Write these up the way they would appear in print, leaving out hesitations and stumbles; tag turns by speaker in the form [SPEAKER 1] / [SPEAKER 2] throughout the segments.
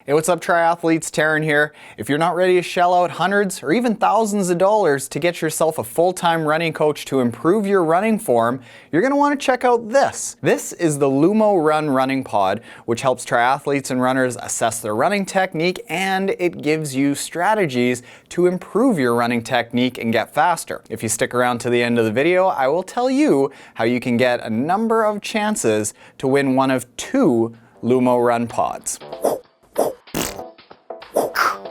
[SPEAKER 1] Hey, what's up, triathletes? Taren here. If you're not ready to shell out hundreds or even thousands of dollars to get yourself a full-time running coach to improve your running form, you're going to want to check out this. This is the Lumo Run running pod, which helps triathletes and runners assess their running technique, and it gives you strategies to improve your running technique and get faster. If you stick around to the end of the video, I will tell you how you can get a number of chances to win one of 2 Lumo Run pods.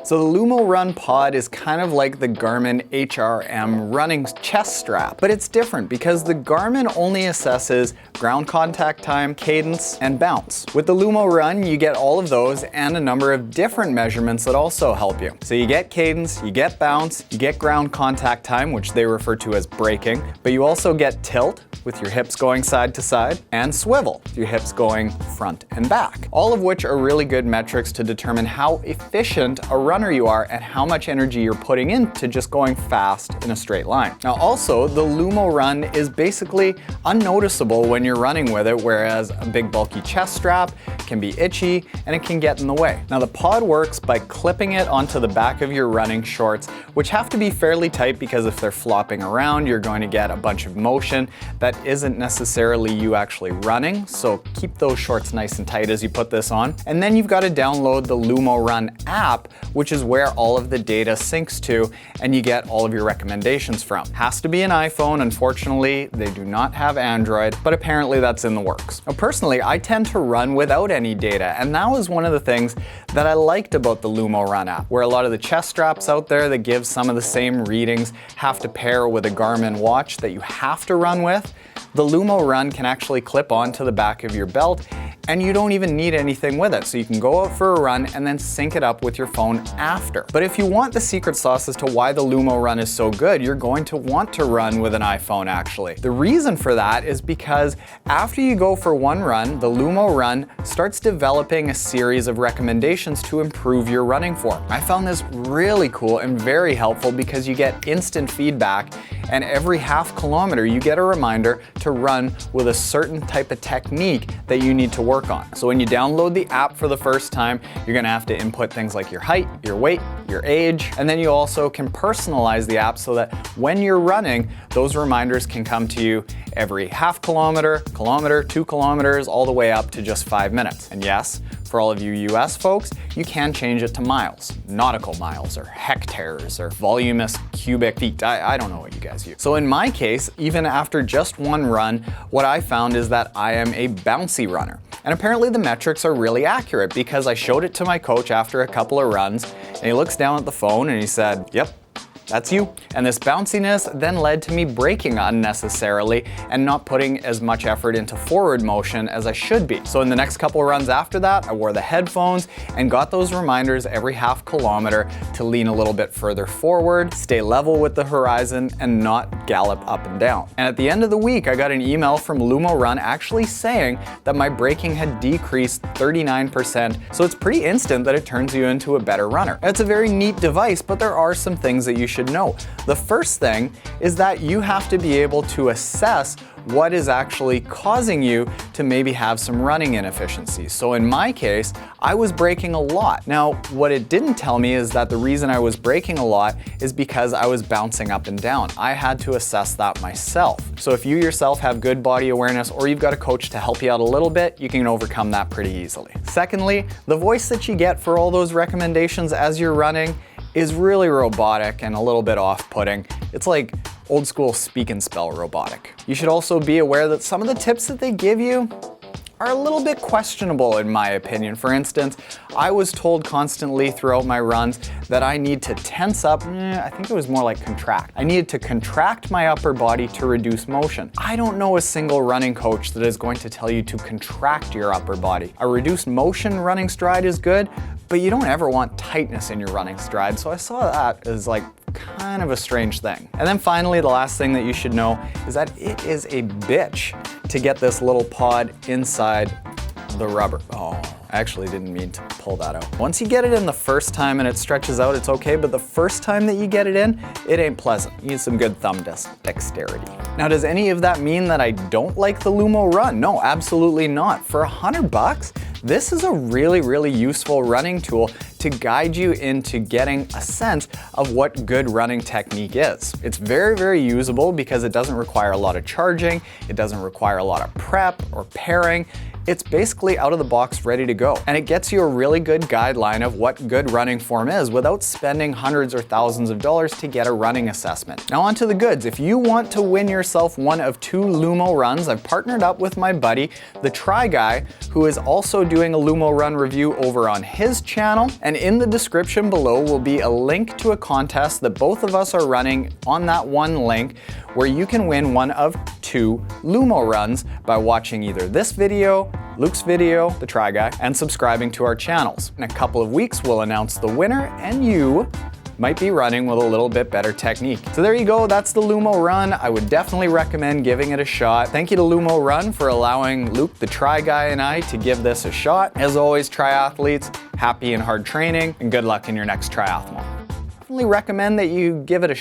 [SPEAKER 1] So the Lumo Run pod is kind of like the Garmin HRM running chest strap, but it's different because the Garmin only assesses ground contact time, cadence, and bounce. With the Lumo Run, you get all of those and a number of different measurements that also help you. So you get cadence, you get bounce, you get ground contact time, which they refer to as braking, but you also get tilt, with your hips going side to side, and swivel, your hips going front and back. All of which are really good metrics to determine how efficient a runner you are and how much energy you're putting into just going fast in a straight line. Now also, the Lumo Run is basically unnoticeable when you're running with it, whereas a big bulky chest strap can be itchy and it can get in the way. Now the pod works by clipping it onto the back of your running shorts, which have to be fairly tight because if they're flopping around, you're going to get a bunch of motion that isn't necessarily you actually running, so keep those shorts nice and tight as you put this on. And then you've got to download the Lumo Run app, which is where all of the data syncs to and you get all of your recommendations from. Has to be an iPhone. Unfortunately, they do not have Android, but apparently that's in the works. Now personally, I tend to run without any data, and that was one of the things that I liked about the Lumo Run app, where a lot of the chest straps out there that give some of the same readings have to pair with a Garmin watch that you have to run with. The Lumo Run can actually clip onto the back of your belt and you don't even need anything with it. So you can go out for a run and then sync it up with your phone after. But if you want the secret sauce as to why the Lumo Run is so good, you're going to want to run with an iPhone actually. The reason for that is because after you go for one run, the Lumo Run starts developing a series of recommendations to improve your running form. I found this really cool and very helpful because you get instant feedback, and every half kilometer you get a reminder to run with a certain type of technique that you need to work on. So when you download the app for the first time, you're gonna have to input things like your height, your weight, your age, and then you also can personalize the app so that when you're running, those reminders can come to you every half kilometer, 2 kilometers, all the way up to just 5 minutes. And yes, for all of you US folks, you can change it to miles, nautical miles, or hectares, or voluminous cubic feet. I don't know what you guys use. So in my case, even after just one run, what I found is that I am a bouncy runner. And apparently the metrics are really accurate because I showed it to my coach after a couple of runs, and he looks down at the phone and he said, "Yep, that's you." And this bounciness then led to me braking unnecessarily and not putting as much effort into forward motion as I should be. So in the next couple of runs after that, I wore the headphones and got those reminders every half kilometer to lean a little bit further forward, stay level with the horizon, and not gallop up and down. And at the end of the week, I got an email from Lumo Run actually saying that my braking had decreased 39%. So it's pretty instant that it turns you into a better runner. It's a very neat device, but there are some things that you should know. The first thing is that you have to be able to assess what is actually causing you to maybe have some running inefficiencies. So in my case, I was braking a lot. Now, what it didn't tell me is that the reason I was braking a lot is because I was bouncing up and down. I had to assess that myself. So if you yourself have good body awareness or you've got a coach to help you out a little bit, you can overcome that pretty easily. Secondly, the voice that you get for all those recommendations as you're running is really robotic and a little bit off-putting. It's like old school speak and spell robotic. You should also be aware that some of the tips that they give you are a little bit questionable in my opinion. For instance, I was told constantly throughout my runs that I need to tense up, I think it was more like contract. I needed to contract my upper body to reduce motion. I don't know a single running coach that is going to tell you to contract your upper body. A reduced motion running stride is good, but you don't ever want tightness in your running stride. So I saw that as like kind of a strange thing. And then finally, the last thing that you should know is that it is a bitch to get this little pod inside the rubber. Oh, I actually didn't mean to pull that out. Once you get it in the first time and it stretches out, it's okay, but the first time that you get it in, it ain't pleasant. You need some good thumb dexterity. Now, does any of that mean that I don't like the Lumo Run? No, absolutely not. For $100, This is a really useful running tool to guide you into getting a sense of what good running technique is. It's very usable because it doesn't require a lot of charging, it doesn't require a lot of prep or pairing. It's basically out of the box ready to go. And it gets you a really good guideline of what good running form is without spending hundreds or thousands of dollars to get a running assessment. Now on to the goods. If you want to win yourself one of 2 Lumo Runs, I've partnered up with my buddy, TheTriGuy, who is also doing a Lumo Run review over on his channel. And in the description below will be a link to a contest that both of us are running on that one link, where you can win one of 2 Lumo Runs by watching either this video, Luke's video, TheTriGuy, and subscribing to our channels. In a couple of weeks, we'll announce the winner, and you might be running with a little bit better technique. So there you go, that's the Lumo Run. I would definitely recommend giving it a shot. Thank you to Lumo Run for allowing Luke, TheTriGuy, and I to give this a shot. As always, triathletes, happy and hard training, and good luck in your next triathlon. Definitely recommend that you give it a